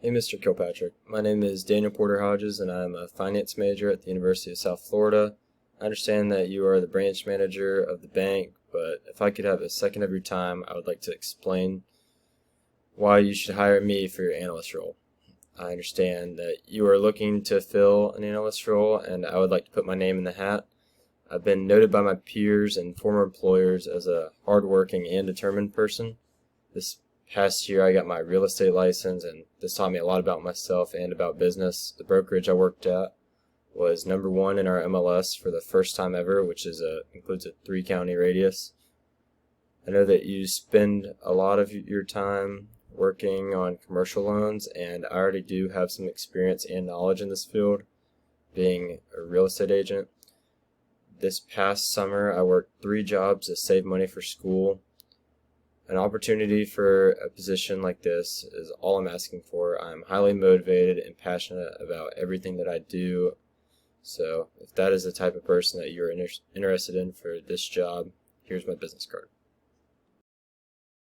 Hey, Mr. Kilpatrick. My name is Daniel Porter Hodges, and I'm a finance major at the University of South Florida. I understand that you are the branch manager of the bank, but if I could have a second of your time, I would like to explain why you should hire me for your analyst role. I understand that you are looking to fill an analyst role, and I would like to put my name in the hat. I've been noted by my peers and former employers as a hardworking and determined person. This past year, I got my real estate license, and this taught me a lot about myself and about business. The brokerage I worked at was number one in our MLS for the first time ever, which includes a 3-county radius. I know that you spend a lot of your time working on commercial loans, and I already do have some experience and knowledge in this field, being a real estate agent. This past summer, I worked 3 jobs to save money for school. An opportunity for a position like this is all I'm asking for. I'm highly motivated and passionate about everything that I do. So if that is the type of person that you're interested in for this job, here's my business card.